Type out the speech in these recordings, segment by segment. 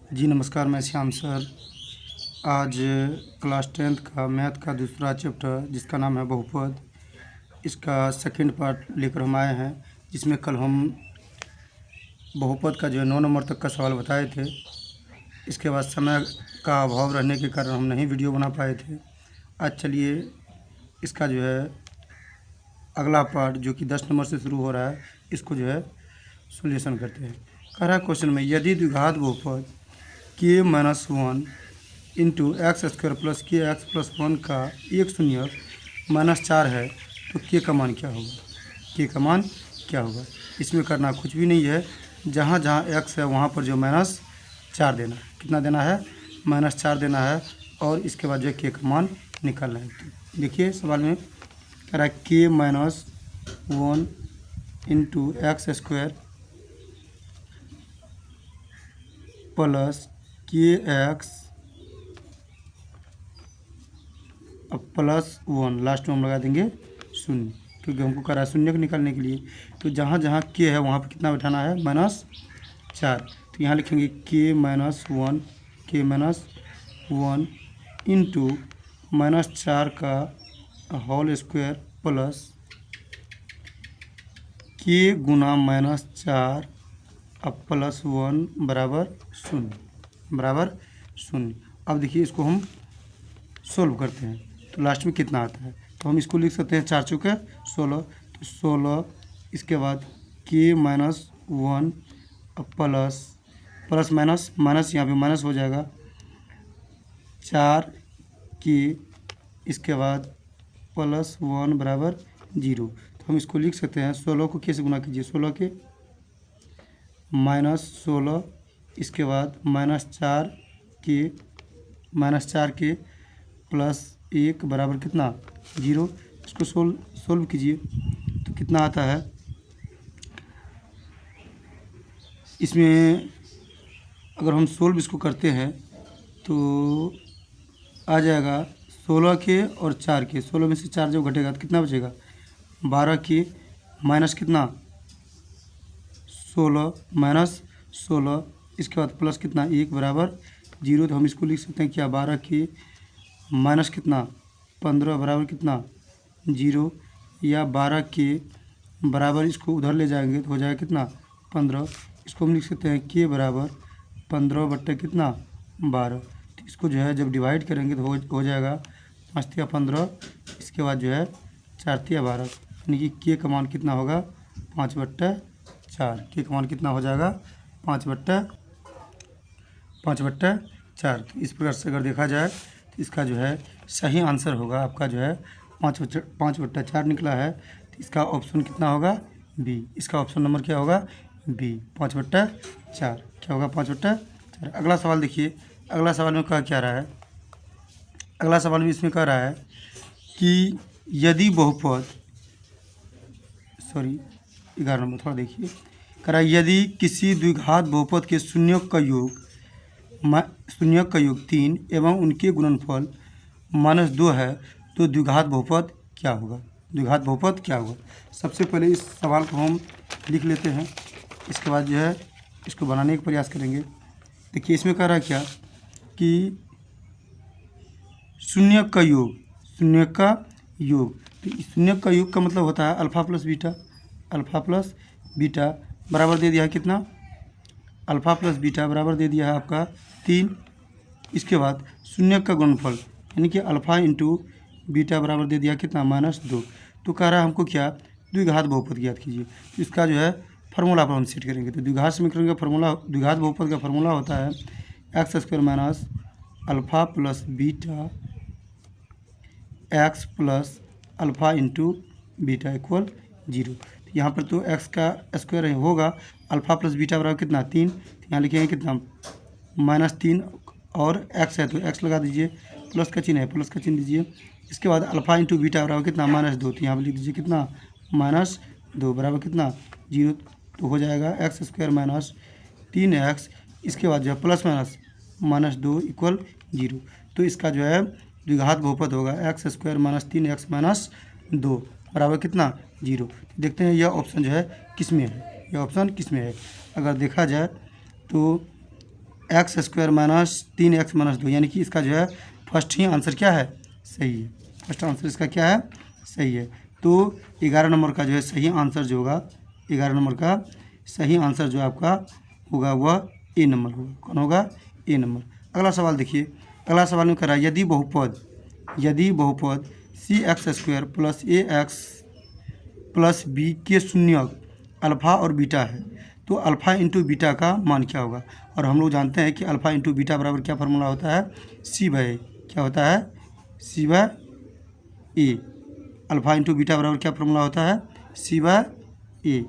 जी नमस्कार, मैं श्याम सर। आज क्लास 10th का मैथ का दूसरा चैप्टर जिसका नाम है बहुपद, इसका सेकंड पार्ट लेकर हम आए हैं, जिसमें कल हम बहुपद का जो है 9 नंबर तक का सवाल बताए थे। इसके बाद समय का अभाव रहने के कारण हम नहीं वीडियो बना पाए थे। आज चलिए इसका जो है अगला पार्ट जो कि 10 नंबर से शुरू हो रहा है, इसको जो है सॉल्यूशन करते हैं। कह रहा है क्वेश्चन में, यदि द्विघात बहुपद k-1 into x square plus के एक्स प्लस 1 का एक शून्य -4 है तो के का मान क्या होगा। के का मान क्या होगा, इसमें करना कुछ भी नहीं है। जहाँ जहाँ एक्स है वहाँ पर जो -4 देना है। कितना देना है? -4 देना है। और इसके बाद जो के का मान निकालना है। तो देखिए सवाल में कह रहा है k-1 into x square plus के एक्स अब प्लस 1, लास्ट में हम लगा देंगे शून्य, क्योंकि हमको करा है शून्य को निकालने के लिए। तो जहाँ जहाँ के है वहाँ पर कितना बैठाना है? -4। तो यहाँ लिखेंगे k-1 इंटू -4 का होल स्क्वायर प्लस के गुना -4 अब प्लस 1 बराबर शून्य। अब देखिए इसको हम सोल्व करते हैं तो लास्ट में कितना आता है। तो हम इसको लिख सकते हैं 4 चौके 16, तो 16 इसके बाद k-1 प्लस माइनस यहाँ पे माइनस हो जाएगा 4 के, इसके बाद प्लस 1 बराबर 0। तो हम इसको लिख सकते हैं 16 को कैसे गुना कीजिए, 16 के -16, इसके बाद -4 के प्लस 1 बराबर कितना 0। इसको सोल्व कीजिए तो कितना आता है। इसमें अगर हम सोल्व इसको करते हैं तो आ जाएगा 16 के और 4 के, 16 में से 4 जब घटेगा तो कितना बचेगा 12 के माइनस कितना 16 इसके बाद प्लस कितना 1 बराबर 0। तो हम इसको लिख सकते हैं क्या 12 के माइनस कितना 15 बराबर कितना 0, या 12 के बराबर इसको उधर ले जाएंगे तो हो जाएगा कितना 15। इसको हम लिख सकते हैं के बराबर 15 बट्टे कितना 12। तो इसको जो है जब डिवाइड करेंगे तो हो जाएगा 5 तिया 15, इसके बाद जो है 4 तिया 12, यानी कि के का मान कितना होगा 5/4। के का मान कितना हो जाएगा 5/4। तो इस प्रकार से अगर देखा जाए तो इसका जो है सही आंसर होगा आपका जो है 5/4 निकला है। तो इसका ऑप्शन कितना होगा बी। इसका ऑप्शन नंबर क्या होगा बी, 5/4। क्या होगा 5/4। अगला सवाल देखिए, अगला सवाल में कह क्या रहा है। अगला सवाल भी इसमें कह रहा है कि यदि बहुपद 11 नंबर थोड़ा देखिए, कह रहा है यदि किसी द्विघात बहुपद के शून्यों का योग 3 एवं उनके गुणनफल -2 है तो द्विघात बहुपद क्या होगा। द्विघात बहुपद क्या होगा। सबसे पहले इस सवाल को हम लिख लेते हैं, इसके बाद जो है इसको बनाने का प्रयास करेंगे। देखिए इसमें कह रहा है क्या कि शून्य का योग तो शून्य का योग का मतलब होता है अल्फ़ा प्लस बीटा बराबर दे दिया है कितना, अल्फ़ा प्लस बीटा बराबर दे दिया है आपका 3। इसके बाद शून्य का गुणनफल यानी कि अल्फ़ा इंटू बीटा बराबर दे दिया कितना -2। तो कह रहा है हमको क्या द्विघात बहुपद ज्ञात कीजिए। तो इसका जो है फार्मूला पर हम सेट करेंगे। तो द्विघात समीकरण का फार्मूला, द्विघात बहुपद का फार्मूला होता है x² minus alpha plus beta x plus alpha into beta equal 0। यहाँ पर तो x का स्क्वायर होगा, अल्फ़ा प्लस बीटा बराबर कितना 3। तो यहाँ लिखेंगे कितना -3 और x है तो x लगा दीजिए, प्लस का चिन्ह है प्लस का चिन्ह दीजिए। इसके बाद अल्फ़ा इंटू बीटा बराबर कितना -2, तो यहाँ पर लिख दीजिए कितना -2 बराबर कितना 0। तो हो जाएगा x² माइनस 3x, इसके बाद जो है प्लस माइनस -2 इक्वल 0। तो इसका जो है द्विघात बहुपद होगा x² माइनस 3x - 2 बराबर कितना 0। देखते हैं यह ऑप्शन जो है किस में है, यह ऑप्शन किस में है। अगर देखा जाए तो x square minus 3x minus 2, यानी कि इसका जो है फर्स्ट ही आंसर क्या है, सही है। फर्स्ट आंसर इसका क्या है, सही है। तो 11 नंबर का जो है सही आंसर जो होगा, 11 नंबर का सही आंसर जो आपका होगा वह ए नंबर होगा। कौन होगा, ए नंबर। अगला सवाल देखिए, अगला सवाल में कह रहा है यदि बहुपद सी एक्स स्क्वायर प्लस ए एक्स प्लस बी के शून्यक अल्फ़ा और बीटा है तो अल्फ़ा इंटू बीटा का मान क्या होगा। और हम लोग जानते हैं कि अल्फ़ा इंटू बीटा बराबर क्या फार्मूला होता है, सी बाई, क्या होता है, c by a. Alpha into beta बराबर क्या फार्मूला होता है, c by A,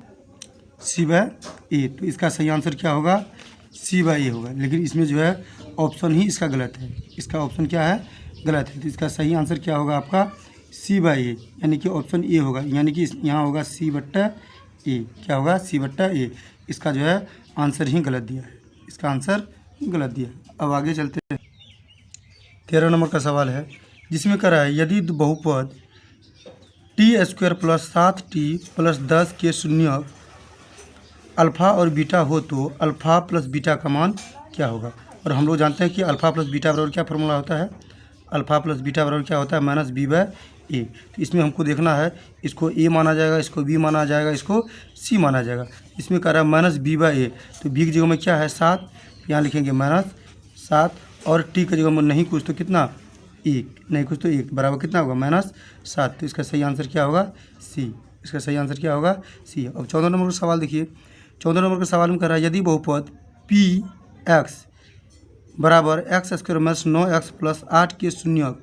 C by ए। तो इसका सही आंसर क्या होगा, सी बाई ए होगा। लेकिन इसमें जो है ऑप्शन ही इसका गलत है, इसका ऑप्शन क्या है, गलत है। तो इसका सही आंसर क्या होगा आपका, सी बाई ए, यानी कि ऑप्शन ए होगा। यानी कि यहाँ होगा सी बट्टा ए, क्या होगा, सी बट्टा ए। इसका जो है आंसर ही गलत दिया है, इसका आंसर गलत दिया है। अब आगे चलते हैं, 13 नंबर का सवाल है जिसमें कह रहा है यदि बहुपद T square plus 7t plus 10 के शून्य अल्फ़ा और बीटा हो तो अल्फ़ा प्लस बीटा का मान क्या होगा। और हम लोग जानते हैं कि अल्फ़ा प्लस बीटा बराबर क्या फार्मूला होता है, अल्फ़ा प्लस बीटा बराबर क्या होता है, माइनस बी बाय ए। तो इसमें हमको देखना है, इसको ए माना जाएगा, इसको बी माना जाएगा, इसको सी माना जाएगा। इसमें कह रहा है माइनस बी बाय ए, तो बी की जगह में क्या है 7, यहाँ लिखेंगे माइनस 7, और टी की जगह में नहीं कुछ तो कितना 1, नहीं कुछ तो 1 बराबर कितना होगा माइनस 7। तो इसका सही आंसर क्या होगा, सी। इसका सही आंसर क्या होगा, सी। अब 14 नंबर का सवाल देखिए, 14 नंबर के सवाल में कह रहा है यदि बहुपद पी एक्स बराबर x square minus 9x plus 8 के शून्य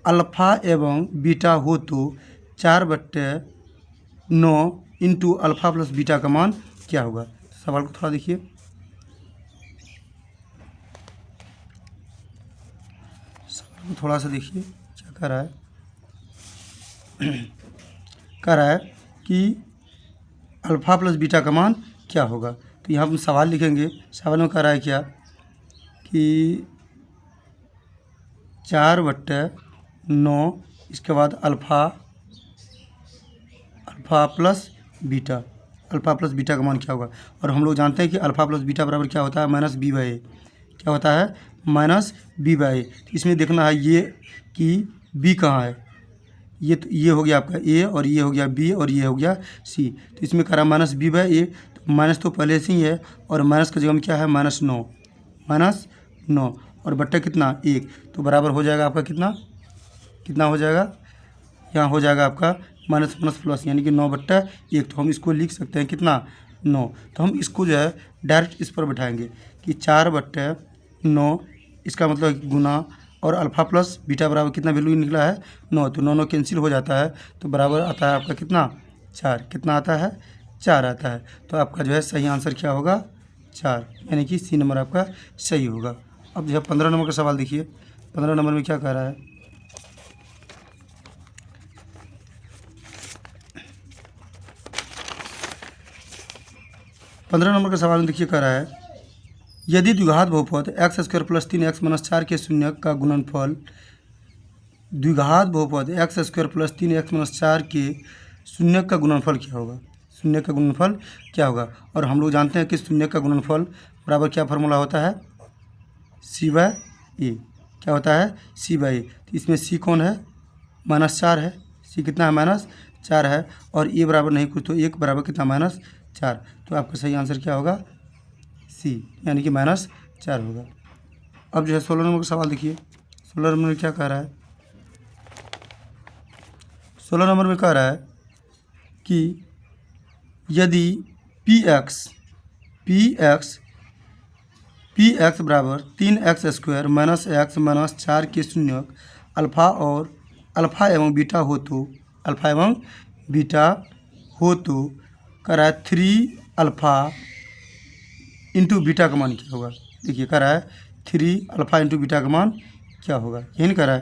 अल्फ़ा एवं बीटा हो तो 4/9 इंटू अल्फ़ा प्लस बीटा का मान क्या होगा। सवाल को थोड़ा देखिए, सवाल को थोड़ा सा देखिए क्या कह रहा है। कह रहा है कि अल्फ़ा प्लस बीटा का मान क्या होगा। तो यहाँ हम सवाल लिखेंगे, सवाल में कह रहा है क्या कि 4/9, इसके बाद alpha plus beta, alpha plus beta का मान क्या होगा। और हम लोग जानते हैं कि अल्फ़ा प्लस बीटा बराबर क्या होता है, माइनस बी बाई ए, क्या होता है, माइनस बी बाई ए। इसमें देखना है ये कि बी कहाँ है, ये तो ये हो गया आपका ए, और ये हो गया बी, और ये हो गया सी। तो इसमें कह रहा है माइनस बी बाई ए, तो माइनस तो पहले से ही है, और माइनस की जगह में क्या है माइनस 9, माइनस 9 और बट्टा कितना 1, तो बराबर हो जाएगा आपका कितना, कितना हो जाएगा, यहाँ हो जाएगा आपका माइनस माइनस प्लस, यानी कि 9/1। तो हम इसको लिख सकते हैं कितना 9। तो हम इसको जो है डायरेक्ट इस पर बैठाएंगे कि 4/9, इसका मतलब गुना, और अल्फ़ा प्लस बीटा बराबर कितना वैल्यू निकला है 9, तो 9 कैंसिल हो जाता है, तो बराबर आता है आपका कितना 4, कितना आता है 4 आता है। तो आपका जो है सही आंसर क्या होगा 4, यानी कि सी नंबर आपका सही होगा। अब जो है 15 नंबर का सवाल देखिए, 15 नंबर में क्या कह रहा है, पंद्रह नंबर के सवाल में देखिए कह रहा है यदि द्विघात बहुपद x square plus 3x minus 4 के शून्य का गुणनफल, द्विघात बहुपद x square plus 3x minus 4 के शून्य का गुणनफल क्या होगा, शून्य का गुणनफल क्या होगा। और हम लोग जानते हैं कि शून्य का गुणनफल बराबर क्या फार्मूला होता है, सी बाई ए, क्या होता है सी बाई ए। तो इसमें सी कौन है, -4 है, सी कितना है -4 है, और ए बराबर नहीं कुछ तो 1 बराबर कितना -4। तो आपका सही आंसर क्या होगा सी, यानी कि -4 होगा। अब जो है 16 नंबर का सवाल देखिए, 16 नंबर में क्या कह रहा है, 16 नंबर में कह रहा है कि यदि पी एक्स बराबर 3x square minus x minus 4 के शून्य अल्फ़ा एवं बीटा हो तो, अल्फ़ा एवं बीटा हो तो कह रहा है 3 अल्फ़ा इंटू बीटा का मान क्या होगा। देखिए कह रहा है 3 अल्फ़ा इंटू बीटा का मान क्या होगा, यही नहीं कह रहा है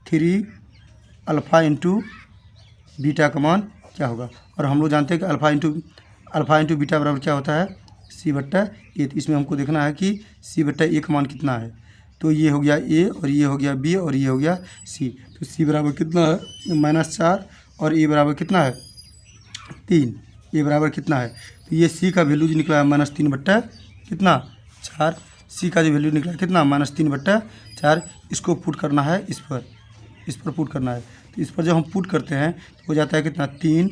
3 अल्फ़ा इंटू बीटा का मान क्या होगा। और हम लोग जानते हैं कि अल्फ़ा इंटू बीटा बराबर क्या होता है c/a। तो इसमें हमको देखना है कि c/a का मान कितना है। तो ये हो गया a, और ये हो गया b, और ये हो गया c। तो c बराबर कितना है -4, और a बराबर कितना है 3, a बराबर कितना है, तो ये c का वैल्यू जो निकला है -3 बट्टा कितना 4, सी का जो वैल्यू निकला कितना -3/4, इसको पुट करना है इस पर पुट करना है। तो इस पर जब हम पुट करते हैं तो हो जाता है कितना 3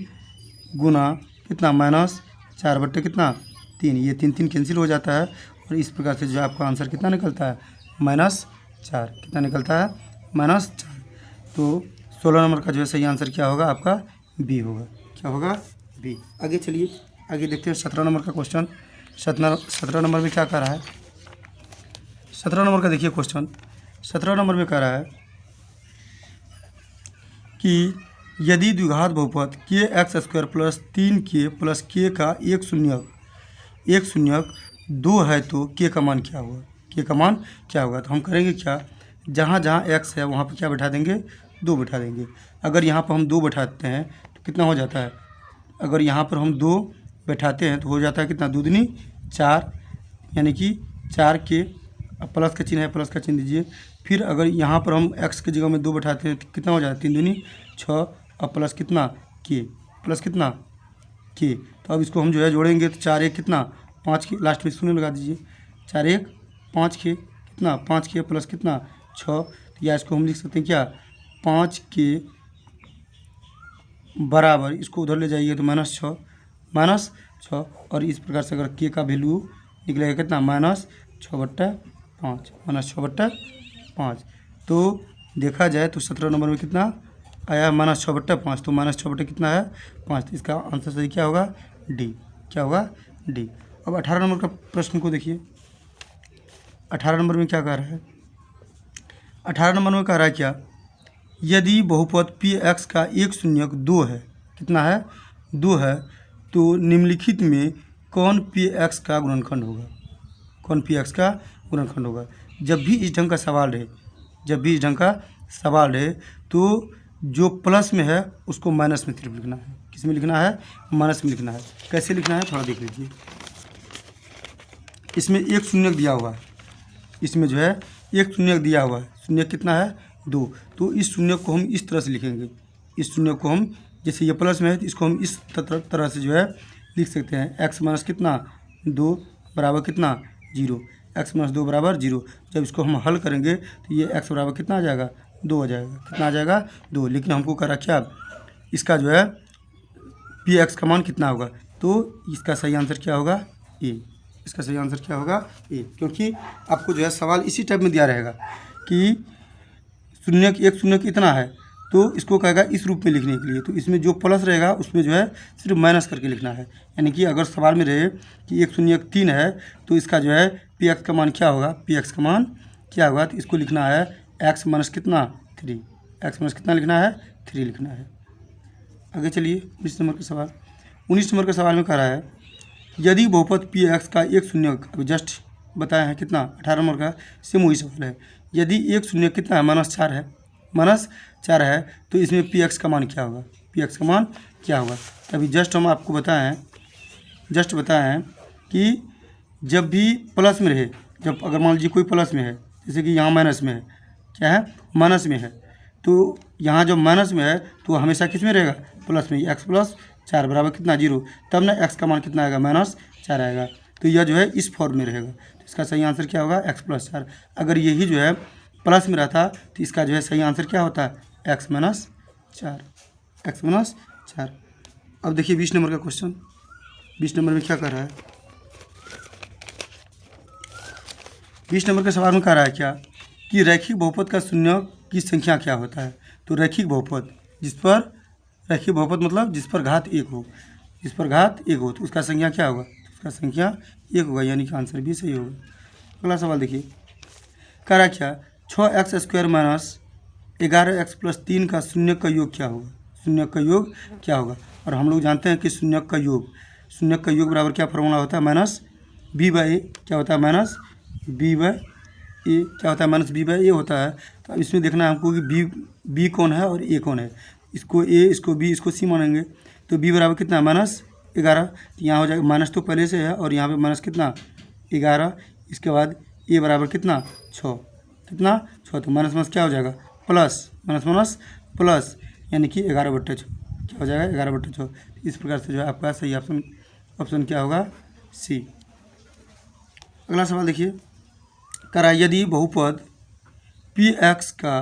गुना कितना -4 कितना 3, ये 3 कैंसिल हो जाता है और इस प्रकार से जो आपका आंसर कितना निकलता है -4, कितना निकलता है -4। तो 16 नंबर का जो है सही आंसर क्या होगा आपका बी होगा, क्या होगा बी। आगे चलिए, आगे देखते हैं 17 नंबर का क्वेश्चन। 17 नंबर में क्या कह रहा है, 17 नंबर का देखिए क्वेश्चन। 17 नंबर में कह रहा है कि यदि द्विघात बहुपद kx² + 3k + k का एक शून्यक 2 है तो k का मान क्या होगा, k का मान क्या होगा। तो हम करेंगे क्या, जहाँ जहाँ x है वहाँ पर क्या बैठा देंगे 2 बैठा देंगे। अगर यहाँ पर हम 2 बैठाते हैं तो कितना हो जाता है, अगर यहाँ पर हम 2 बैठाते हैं तो हो जाता है कितना 2 दूनी 4, यानी कि 4k, प्लस का चिन्ह है प्लस का चिन्ह दीजिए। फिर अगर यहाँ पर हम x की जगह में 2 बैठाते हैं तो कितना हो जाता है 3 दूनी 6 और प्लस कितना k, प्लस कितना k। तो अब इसको हम जो है जोड़ेंगे तो 4 1 कितना 5 के, लास्ट में शून्य लगा दीजिए, 4 1 5 के कितना 5 के प्लस कितना 6। तो या इसको हम लिख सकते हैं क्या 5 के बराबर, इसको उधर ले जाइए तो -6 और इस प्रकार से अगर के का वैल्यू निकलेगा कितना -6/5। तो देखा जाए तो 17 नंबर में कितना आया -6/5, तो -6 कितना है 5। तो इसका आंसर सही क्या होगा डी, क्या होगा डी। अब 18 नंबर का प्रश्न को देखिए। 18 नंबर में क्या कह रहा है, 18 नंबर में कह रहा है क्या, यदि बहुपद px का एक शून्यक 2 है, कितना है 2 है, तो निम्नलिखित में कौन px का गुणनखंड होगा, कौन px का गुणनखंड होगा। जब भी इस ढंग का सवाल रहे तो जो प्लस में है उसको माइनस में सिर्फ लिखना है। किस में लिखना है, माइनस में लिखना है। कैसे लिखना है थोड़ा देख लीजिए। इसमें एक शून्यक दिया हुआ है, इसमें जो है एक शून्यक दिया हुआ है, शून्यक कितना है 2। तो इस शून्यक को हम इस तरह से लिखेंगे, इस शून्यक को हम जैसे ये प्लस में है तो इसको हम इस तरह से जो है लिख सकते हैं, x माइनस कितना 2 बराबर कितना 0, x माइनस 2 बराबर 0। जब इसको हम हल करेंगे तो ये x बराबर कितना आ जाएगा 2 आ जाएगा, कितना आ जाएगा 2। लेकिन हमको करा क्या, इसका जो है px का मान कितना होगा, तो इसका सही आंसर क्या होगा ए, इसका सही आंसर क्या होगा ए। क्योंकि आपको जो है सवाल इसी टाइप में दिया रहेगा कि एक शून्यक इतना है तो इसको कहेगा इस रूप में लिखने के लिए, तो इसमें जो प्लस रहेगा उसमें जो है सिर्फ माइनस करके लिखना है। यानी कि अगर सवाल में रहे कि एक शून्यक 3 है तो इसका जो है px का मान क्या होगा, px का मान क्या होगा, तो इसको लिखना है x माइनस कितना 3, x माइनस कितना लिखना है 3 लिखना है। आगे चलिए 19 नंबर का सवाल। 19 नंबर के सवाल में कह रहा है यदि बहुपद px का एक शून्यक, अभी जस्ट बताया है कितना 18 नंबर का सेम वही सवाल है। यदि एक शून्यक कितना है -4 है तो इसमें px का मान क्या होगा, px का मान क्या होगा। अभी जस्ट हम आपको बताएं कि जब भी प्लस में रहे, जब अगर मान लीजिए कोई प्लस में है, जैसे कि यहाँ माइनस में है, क्या है माइनस में है, तो यहाँ जब माइनस में है तो हमेशा किस में रहेगा प्लस में, x + 4 बराबर कितना 0, तब ना x का मान कितना आएगा -4 आएगा। तो यह जो है इस फॉर्म में रहेगा। तो इसका सही आंसर क्या होगा x + 4। अगर यही जो है प्लस में रहता तो इसका जो है सही आंसर क्या होता है x - 4। अब देखिए 20 नंबर का क्वेश्चन। 20 नंबर में क्या कर रहा है, 20 नंबर के सवाल में कह रहा है क्या कि रैखिक बहुपद का शून्यक की संख्या क्या होता है। तो रैखिक बहुपद मतलब जिस पर घात 1 हो, तो उसका संख्या क्या होगा, तो उसका संख्या 1 होगा, यानी कि आंसर भी सही होगा। अगला सवाल देखिए, कह रहा क्या 6x² - 11x + 3 का शून्यक का योग क्या होगा। और हम लोग जानते हैं कि शून्यक का योग बराबर क्या फॉर्मूला होता है -b/a, क्या होता है -b/a, क्या होता है -b/a होता है। तो अब इसमें देखना है हमको कि b कौन है और a कौन है। इसको a, इसको b, इसको c मानेंगे तो b बराबर कितना है -11। तो यहाँ हो जाएगा माइनस तो पहले से है और यहाँ पे माइनस कितना 11, इसके बाद a बराबर कितना 6, तो माइनस क्या हो जाएगा प्लस, यानी कि 11/6 क्या हो जाएगा 11/6। इस प्रकार से जो है आपका सही ऑप्शन क्या होगा सी। अगला सवाल देखिए, कह रहा है यदि बहुपद पी एक्स का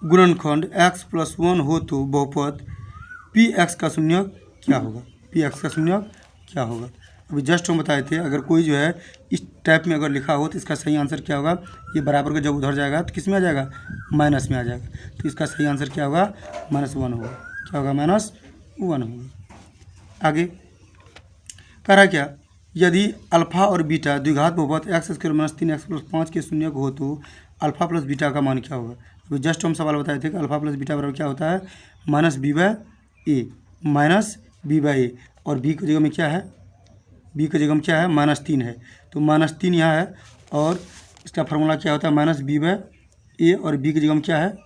गुणनखंड x + 1 हो तो बहुपद पी एक्स का शून्यक क्या होगा। पी एक्स का शून्यक क्या होगा। अभी जस्ट हम बताए थे, अगर कोई जो है इस टाइप में अगर लिखा हो तो इसका सही आंसर क्या होगा। ये बराबर का जब उधर जाएगा तो किस में आ जाएगा, माइनस में आ जाएगा। तो इसका सही आंसर क्या होगा, -1 होगा। क्या होगा, -1 होगा। आगे कह रहा क्या, यदि अल्फा और बीटा द्विघात बहुपद x² - 3x + 5 के शून्यक हो तो अल्फा प्लस बीटा का मान क्या होगा। अभी जस्ट हम सवाल बताए थे कि अल्फा प्लस बीटा बराबर क्या होता है, -b/a, -b/a। और b की जगह में क्या है, b की जगह में क्या है, -3 है। तो -3 यहाँ है और इसका फार्मूला क्या होता है, -b/a। और b की जगह में क्या है,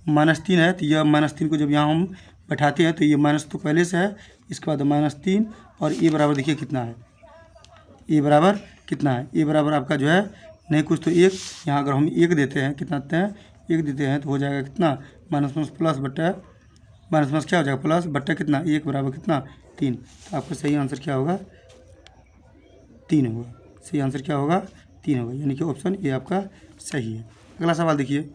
-3 है। तो यह -3 को जब यहाँ हम बैठाते हैं तो ये माइनस तो पहले से है, इसके बाद -3 और a बराबर देखिए कितना है, a बराबर कितना है, a बराबर आपका जो है नहीं कुछ तो 1। यहाँ अगर हम 1 देते हैं, कितना देते हैं, 1 देते हैं तो हो जाएगा कितना, -+ बट्टा माइनस क्या हो जाएगा, प्लस बट्टा कितना, 1 बराबर कितना, 3। तो आपका सही आंसर क्या होगा, 3 होगा। सही आंसर क्या होगा, 3 होगा, यानी कि ऑप्शन ए आपका सही है। अगला सवाल देखिए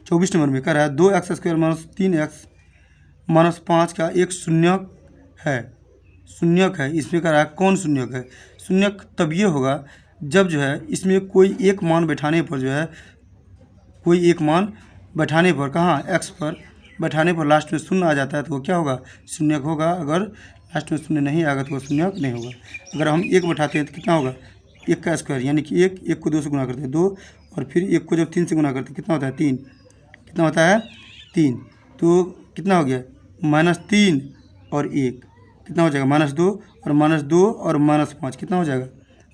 24 नंबर में कह रहा है 2x² - 3x - 5 का एक शून्यक है। शून्यक है, इसमें कह रहा है कौन शून्यक है। शून्यक तब ये होगा जब जो है इसमें कोई एक मान बैठाने पर जो है, कोई एक मान बैठाने पर, कहाँ, x पर बैठाने पर लास्ट में शून्य आ जाता है तो वो क्या होगा, शून्यक होगा। अगर लास्ट में शून्य नहीं आएगा तो वो शून्यक नहीं होगा। अगर हम 1 बैठाते हैं तो कितना होगा, 1 का स्क्वायर यानी कि 1 को 2 से गुना करते हैं 2, और फिर 1 को जब 3 से गुना करते हैं कितना होता है, 3। कितना होता है, 3। तो कितना हो गया, -3 और 1 कितना हो जाएगा, -2 और -2 और -5 कितना हो जाएगा,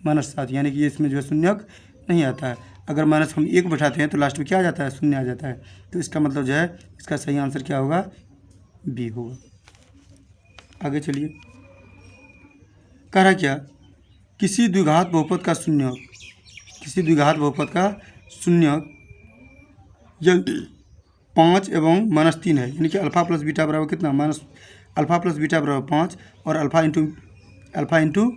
-7। यानी कि इसमें जो है शून्यक नहीं आता है। अगर माइनस हम 1 बैठाते हैं तो लास्ट में क्या आ जाता है, शून्य आ जाता है। तो इसका मतलब जो है इसका सही आंसर क्या होगा, बी होगा। आगे चलिए, कह रहा क्या, किसी द्विघात बहुपद का शून्यक, किसी द्विघात बहुपद का शून्यक यदि 5 एवं -3 है, यानी कि अल्फा प्लस बीटा बराबर कितना, अल्फा प्लस बीटा बराबर 5 और अल्फा इंटू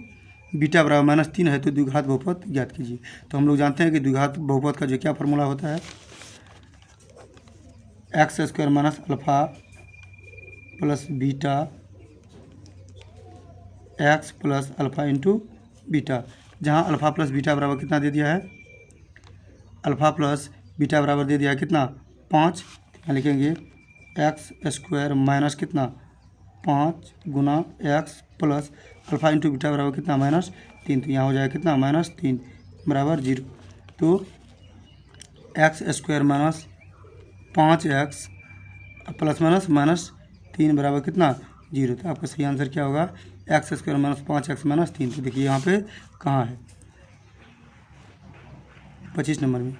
बीटा बराबर -3 है तो द्विघात बहुपद ज्ञात कीजिए। तो हम लोग जानते हैं कि द्विघात बहुपद का जो क्या फार्मूला होता है, x² - alpha plus beta x plus alpha into beta, जहाँ अल्फा प्लस बीटा बराबर कितना दे दिया है, अल्फा प्लस बीटा बराबर दे दिया है कितना, 5। यहाँ लिखेंगे x² माइनस कितना, 5 गुना x plus alpha into beta बराबर कितना, -3। तो यहाँ हो जाएगा कितना, -3 बराबर 0। तो x² माइनस 5x प्लस -3 बराबर कितना, 0। तो आपका सही आंसर क्या होगा, x² माइनस 5x माइनस 3। तो देखिए यहाँ पे कहाँ है, 25 नंबर में।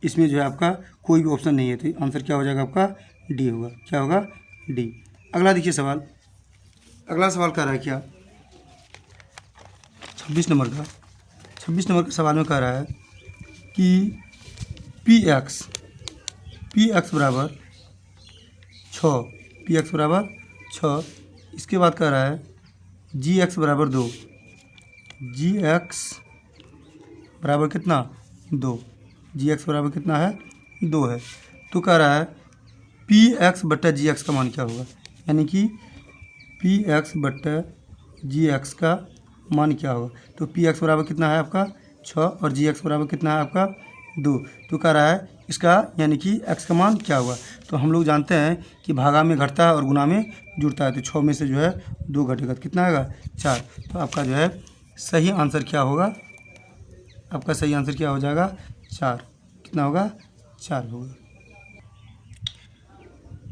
इसमें जो है आपका कोई भी ऑप्शन नहीं है तो आंसर क्या हो जाएगा, आपका डी होगा। क्या होगा, डी। अगला देखिए सवाल, अगला सवाल कह रहा है क्या, 26 नंबर का, 26 नंबर के सवाल में कह रहा है कि पी एक्स बराबर 6, पी एक्स बराबर 6। इसके बाद कह रहा है जी एक्स बराबर 2, जी एक्स बराबर कितना, 2, जी एक्स बराबर कितना है, 2 है। तो कह रहा है पी एक्स बट्टा जी एक्स का मान क्या होगा, यानी कि पी एक्स बट्टा जी एक्स का मान क्या होगा। तो पी एक्स बराबर कितना है आपका 6 और जी एक्स बराबर कितना है आपका 2। तो कह रहा है इसका यानी कि एक्स का मान क्या होगा। तो हम लोग जानते हैं कि भागा में घटता है और गुना में जुड़ता है। तो 6 में से जो है 2 घटेगा तो कितना आएगा, 4। तो आपका जो है सही आंसर क्या होगा, आपका सही आंसर क्या हो जाएगा, 4। कितना होगा, 4 होगा।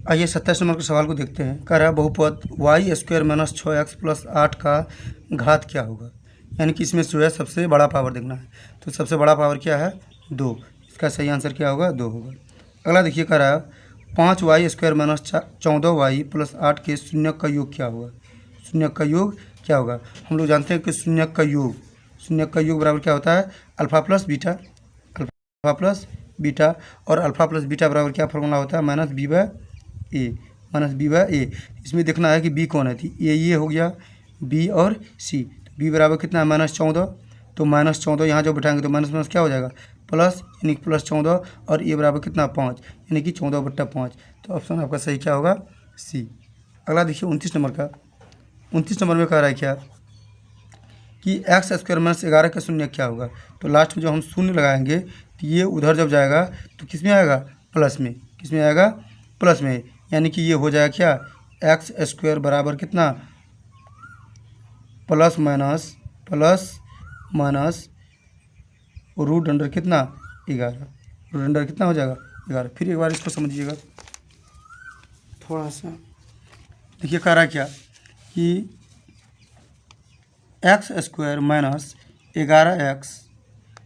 आइए 27 नंबर के सवाल को देखते हैं। कह रहा है बहुपद y² - 6x + 8 का घात क्या होगा, यानी कि इसमें जो है सबसे बड़ा पावर देखना है। तो सबसे बड़ा पावर क्या है, 2। इसका सही आंसर क्या होगा, 2 होगा। अगला देखिए, कह रहा है 5y² - 14y + 8 के शून्यक का योग क्या होगा। शून्यक का योग क्या होगा, हम लोग जानते हैं कि शून्यक का योग बराबर क्या होता है, अल्फा प्लस बीटा, और अल्फा प्लस बीटा बराबर क्या फार्मूला होता है, -b/a। माइनस बी बाय ए। इसमें देखना है कि बी कौन है, थी ये हो गया बी और सी। बी बराबर कितना है -14, तो -14 यहाँ जो बैठाएंगे तो माइनस माइनस क्या हो जाएगा प्लस, यानी कि +14, और ए बराबर कितना 5, यानी कि 14/5। तो ऑप्शन आपका सही क्या होगा सी। अगला देखिए 29 नंबर का। 29 नंबर में कह रहा है क्या कि एक्स स्क्वायर -11 का शून्य क्या होगा। तो लास्ट में जब हम शून्य लगाएंगे तो ये उधर जब जाएगा तो किस में आएगा प्लस में, किस में आएगा प्लस में, यानी कि ये हो जाएगा क्या एक्स स्क्वायर बराबर कितना प्लस माइनस रूट अंडर कितना 11, रूट अंडर कितना हो जाएगा 11। फिर एक बार इसको समझिएगा थोड़ा सा। देखिए कह रहा है क्या कि एक्स स्क्वायर -11x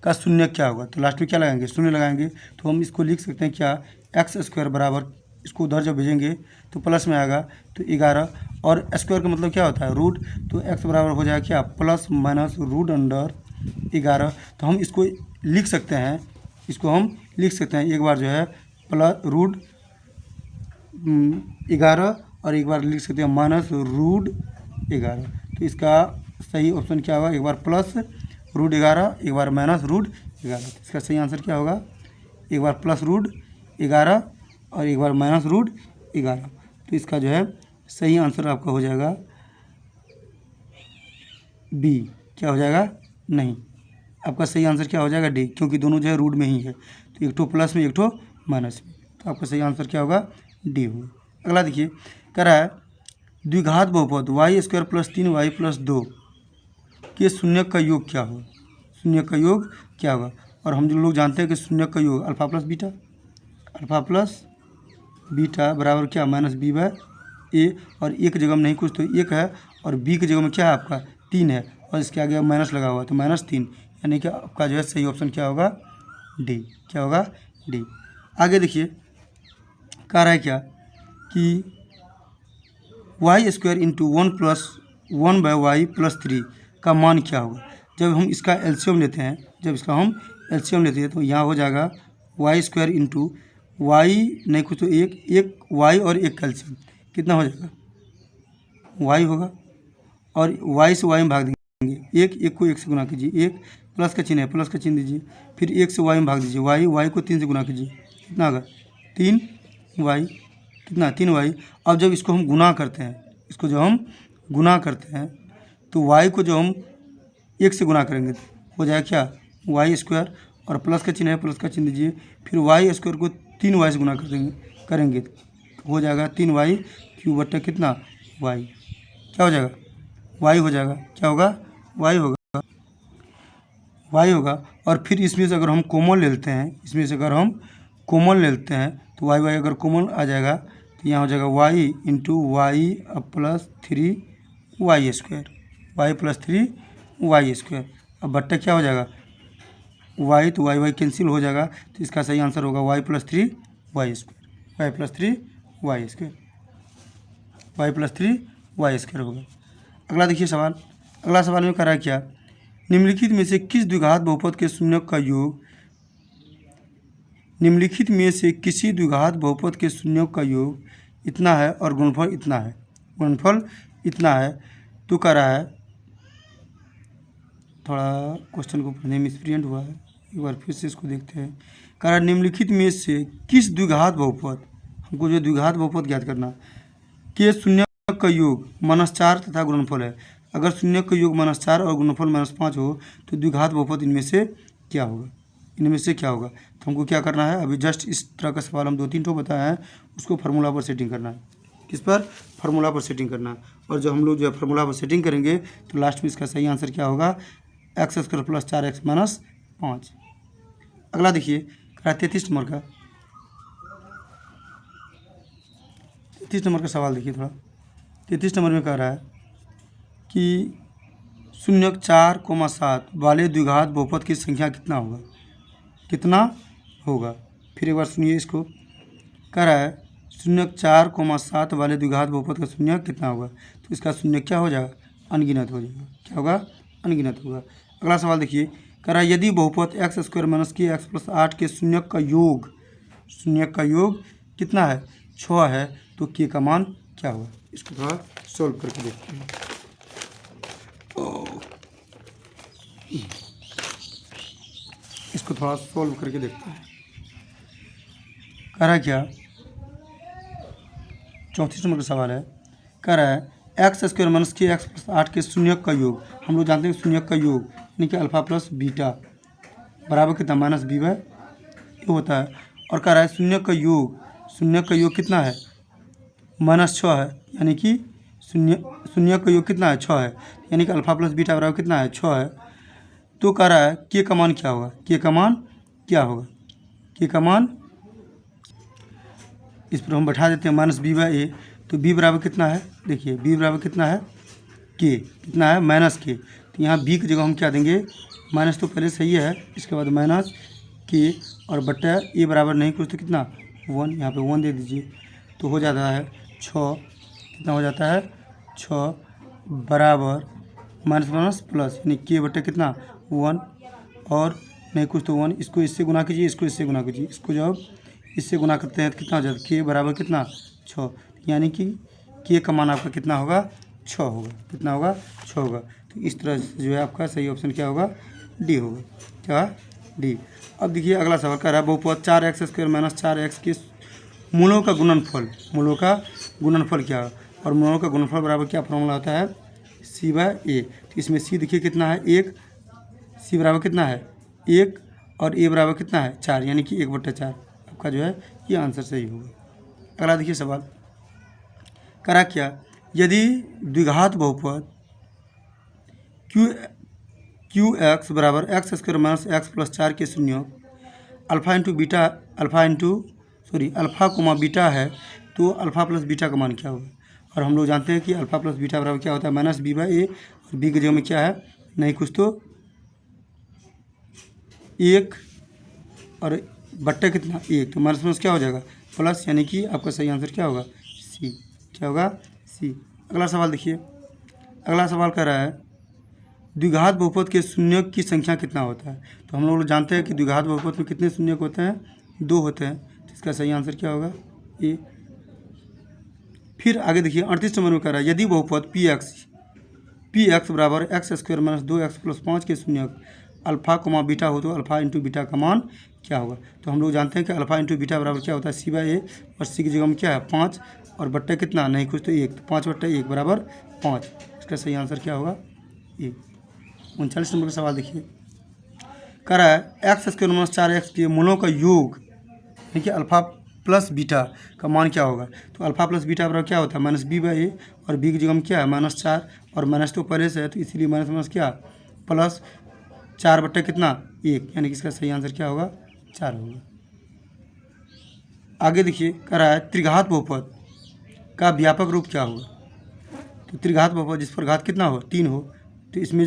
का शून्य क्या होगा। तो लास्ट में क्या लगाएंगे शून्य लगाएंगे, तो हम इसको लिख सकते हैं क्या एक्स स्क्वायर बराबर, इसको उधर जब भेजेंगे तो प्लस में आएगा तो 11, और स्क्वायर का मतलब क्या होता है रूट, तो एक्स बराबर हो जाएगा क्या प्लस माइनस रूट अंडर 11। तो हम इसको लिख सकते हैं, इसको हम लिख सकते हैं एक बार जो है प्लस रूट 11 और एक बार लिख सकते हैं माइनस रूट 11। तो इसका सही ऑप्शन क्या होगा, एक बार प्लस रूट 11, एक बार माइनस रूट 11। तो इसका सही आंसर क्या होगा, एक बार प्लस रूट 11 और एक बार माइनस रूट 11। तो इसका जो है सही आंसर आपका हो जाएगा बी। क्या हो जाएगा नहीं, आपका सही आंसर क्या हो जाएगा डी, क्योंकि दोनों जो है रूट में ही है, तो एक ठो प्लस में एक ठो माइनस में। तो आपका सही आंसर क्या होगा डी होगा। अगला देखिए कह रहा है द्विघात बहुपद y² + 3y + 2 के शून्य का योग क्या होगा, शून्य का योग क्या होगा। और हम जो लोग जानते हैं कि शून्य का योग अल्फा प्लस बीटा बराबर क्या -b/a, और ए की जगह में नहीं कुछ तो 1 है, और बी की जगह में क्या है आपका 3 है, और इसके आगे माइनस लगा हुआ है तो -3, यानी कि आपका जो है सही ऑप्शन क्या होगा डी। क्या होगा डी। आगे देखिए कह रहा है क्या कि y² × 1 + 1/y + 3 का मान क्या होगा। जब हम इसका एलसीएम लेते हैं, तो यहाँ हो जाएगा y² × y नहीं कुछ तो एक y और एक का एलसीएम कितना हो जाएगा y होगा, और y से y में भाग देंगे, एक को 1 से गुना कीजिए, एक प्लस का चिन्ह है प्लस का चिन्ह दीजिए, फिर 1 से y में भाग दीजिए, y को 3 से गुना कीजिए, कितना होगा 3y, कितना 3y। अब जब इसको हम गुना करते हैं, तो y को जो हम 1 से गुना करेंगे हो जाएगा क्या y², और प्लस का चिन्ह है प्लस का चिन्ह दीजिए, फिर y² को 3y से गुना करेंगे हो जाएगा 3y³ बट्टा कितना y, क्या हो जाएगा y हो जाएगा, क्या होगा y होगा। और फिर इसमें से अगर हम कॉमन ले लेते हैं, तो y अगर कॉमन आ जाएगा तो यहाँ हो जाएगा y × y + 3y², अब बट्टा क्या हो जाएगा y, तो y कैंसिल हो जाएगा, तो इसका सही आंसर होगा y + 3y² होगा। अगला देखिए सवाल। अगला सवाल में कह रहा है क्या निम्नलिखित में से किसी द्विघात बहुपद के शून्य का योग इतना है और गुणनफल इतना है। तो कह रहा है, थोड़ा क्वेश्चन को पढ़ने में मिसप्रिंट हुआ है, एक बार फिर से इसको देखते हैं। कह रहा है निम्नलिखित में से किस द्विघात बहुपद, हमको जो द्विघात बहुपद ज्ञात करना के शून्य का योग -4 तथा गुणनफल है। अगर शून्य का योग -4 और गुणनफल -5 हो तो द्विघात बहुपद इनमें से क्या होगा। तो हमको क्या करना है, अभी जस्ट इस तरह का सवाल हम 2-3 ठो बताया है, उसको फार्मूला पर सेटिंग करना है। किस पर, फार्मूला पर सेटिंग करना है। और जब हम लोग जो है फार्मूला पर सेटिंग करेंगे तो लास्ट में इसका सही आंसर क्या होगा x² + 4x - 5। अगला देखिए 33 नंबर का सवाल देखिए थोड़ा। 33 नंबर में कह रहा है कि 0,4,7 वाले द्विघात बहुपद की संख्या कितना होगा। फिर एक बार सुनिए इसको। कह रहा है 0,4,7 वाले द्विघात बहुपद का शून्य कितना होगा। तो इसका शून्य क्या हो जाएगा अनगिनत हो जाएगा। क्या होगा अनगिनत होगा। अगला सवाल देखिए। कह रहा है यदि बहुपद x² - kx + 8 के शून्य का योग कितना है 6 है, तो के का मान क्या होगा। इसको थोड़ा सोल्व करके देखते हैं। इसको थोड़ा सोल्व करके देखते हैं। कह रहा है क्या, 34 नंबर का सवाल है। कह रहा है एक्स स्क्वायर माइनस के एक्स प्लस 8 के शून्यक का योग। हम लोग जानते हैं शून्यक का योग यानी कि अल्फा प्लस बीटा बराबर कितना माइनस बी बाय ये होता है। और कह रहा है शून्यक का योग कितना है, माइनस 6 है, यानी कि शून्यक का योग कितना है, 6 है, यानी कि अल्फा प्लस बीटा बराबर कितना है, 6 है। तो कह रहा है के का मान क्या होगा, के का मान क्या होगा, के का मान इस पर हम बैठा देते हैं माइनस बी बाई ए। तो बी बराबर कितना है, देखिए बी बराबर कितना है, के कितना है माइनस के। तो यहाँ बी की जगह हम क्या देंगे, माइनस तो पहले सही है, इसके बाद माइनस के और बट्टा ए बराबर नहीं कुछ तो कितना 1, यहाँ पे 1 दे दीजिए। तो हो जाता है 6, कितना हो जाता है 6 बराबर माइनस माइनस प्लस यानी के बट्टा कितना 1 और नहीं कुछ तो 1। इसको इससे गुना कीजिए, इसको इससे गुना कीजिए, इसको जब इससे गुना करते हैं तो कितना हो जाता है, के बराबर कितना 6, यानी कि के का मान आपका कितना होगा 6 होगा, कितना होगा 6 होगा। तो इस तरह से जो है आपका सही ऑप्शन क्या होगा, डी होगा, क्या डी। अब देखिए अगला सवाल कर रहा है बहुपद 4x स्क्वायर माइनस 4x के मूलों का गुणनफल क्या है। और मूलों का गुणनफल बराबर क्या फॉर्मूला होता है, सी बाय ए। तो इसमें सी देखिए कितना है 1, सी बराबर कितना है 1 और ए बराबर कितना है 4, यानी कि 1/4 आपका जो है ये आंसर सही होगा। अगला देखिए सवाल करा क्या, यदि द्विघात बहुपद क्यू एक्स बराबर x square minus x plus 4 के शून्य अल्फा कोमा बीटा है तो अल्फा प्लस बीटा का मान क्या होगा। और हम लोग जानते हैं कि अल्फा प्लस बीटा बराबर क्या होता है माइनस बी बाई ए, और बी की जगह में क्या है नहीं कुछ तो 1 और बट्टे कितना 1, तो माइनस माइनस क्या हो जाएगा प्लस, यानी कि आपका सही आंसर क्या होगा सी, क्या होगा सी। अगला सवाल देखिए, अगला सवाल कर रहा है द्विघात बहुपद के शून्यक की संख्या कितना होता है। तो हम लोग जानते हैं कि द्विघात बहुपद में कितने शून्यक होते हैं, 2 होते हैं। तो इसका सही आंसर क्या होगा ए। फिर आगे देखिए 38 नंबर में कह रहा है यदि बहुपद पी एक्स बराबर x square minus 2x plus 5 के शून्यक अल्फा कोमा बीटा हो तो अल्फा इंटू बीटा का मान क्या होगा। तो हम लोग जानते हैं कि अल्फा इंटू बीटा बराबर क्या होता है सी बाई ए, और सी की जगह में क्या है 5 और बट्टा कितना नहीं कुछ तो 1, तो 5/1 बराबर 5। इसका सही आंसर क्या होगा ए। 39 नंबर का सवाल देखिए, कह रहा है एक्स स्क्वायर माइनस 4x के मूलों का योग यानी कि अल्फा प्लस बीटा का मान क्या होगा। तो अल्फा प्लस बीटा बराबर क्या होता है माइनस बी बाई ए, और बी की जगह में क्या है माइनस 4 और माइनस तो पहले से है तो इसीलिए माइनस माइनस क्या प्लस 4/1 कितना 1, यानी कि इसका सही आंसर क्या होगा 4 होगा। आगे देखिए कह रहा है त्रिघात बहुपद का व्यापक रूप क्या होगा। तो त्रिघात बहुपद जिस पर घात कितना हो 3 हो, तो इसमें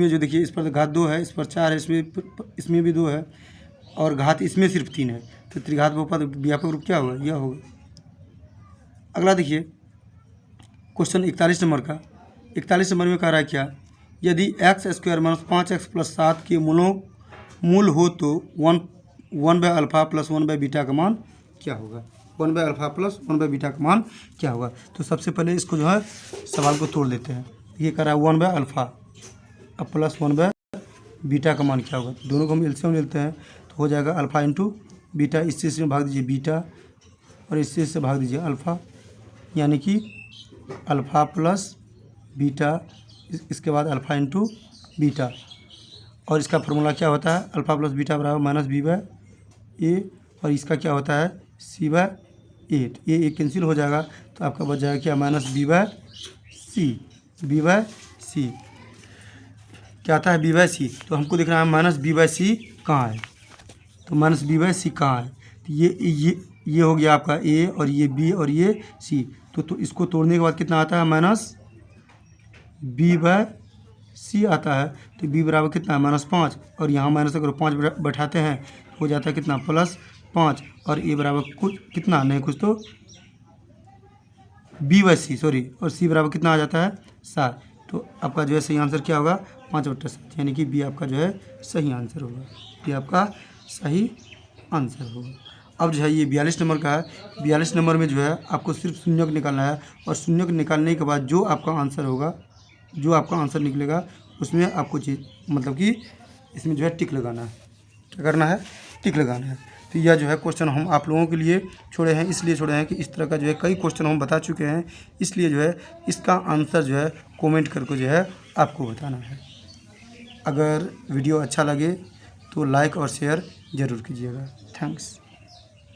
जो देखिए इस पर घात 2 है, इस पर 4 है, इसमें भी 2 है और घात इसमें सिर्फ 3 है, तो त्रिघात बहुपद व्यापक रूप क्या होगा, यह होगा। अगला देखिए क्वेश्चन 41 नंबर का, 41 नंबर में कह रहा है क्या, यदि x square minus 5x plus 7 के मूल हो तो 1 by alpha plus 1 by beta का मान क्या होगा। 1 by alpha plus 1 by beta का मान क्या होगा। तो सबसे पहले इसको जो है सवाल को तोड़ देते हैं। ये कह रहा है 1 बाय अल्फा अब प्लस 1 बाय बीटा का मान क्या होगा। दोनों को हम एलसीएम लेते हैं तो हो जाएगा अल्फा इंटू बीटा, इससे इसमें भाग दीजिए बीटा और इससे भाग दीजिए अल्फा, यानी कि अल्फा प्लस बीटा, इसके बाद अल्फा इंटू बीटा, और इसका फॉर्मूला क्या होता है अल्फा प्लस बीटा बराबर माइनस बी बाई ए, और इसका क्या होता है सी बाई ए। तो ये कैंसिल हो जाएगा तो आपका बच जाएगा क्या माइनस बी बाई सी, क्या आता है बी बाई सी। तो हमको दिख रहा है माइनस बी बाई सी कहाँ है, तो माइनस बी बाई सी कहाँ है, तो ये हो गया आपका ए और ये बी और ये सी। तो इसको तोड़ने के बाद कितना आता है माइनस बी बाई सी आता है। तो बी बराबर कितना है -5, और यहाँ माइनस अगर 5 बैठाते हैं तो हो जाता है कितना +5, और ए बराबर कुछ कितना नहीं कुछ तो बी बाई सी सॉरी, और सी बराबर कितना आ जाता है 7। तो आपका जो है सही आंसर क्या होगा 5/7, यानी कि बी आपका जो है सही आंसर होगा, बी आपका सही आंसर होगा। अब जो है ये 42 नंबर का है। 42 नंबर में जो है आपको सिर्फ शून्यक निकालना है, और शून्यक निकालने के बाद जो आपका आंसर होगा, जो आपका आंसर निकलेगा उसमें आपको चीज़ मतलब कि इसमें जो है टिक लगाना है। क्या करना है? टिक लगाना है। तो यह जो है क्वेश्चन हम आप लोगों के लिए छोड़े हैं, इसलिए छोड़े हैं कि इस तरह का जो है कई क्वेश्चन हम बता चुके हैं, इसलिए जो है इसका आंसर जो है कमेंट करके जो है आपको बताना है। अगर वीडियो अच्छा लगे तो लाइक और शेयर ज़रूर कीजिएगा। थैंक्स।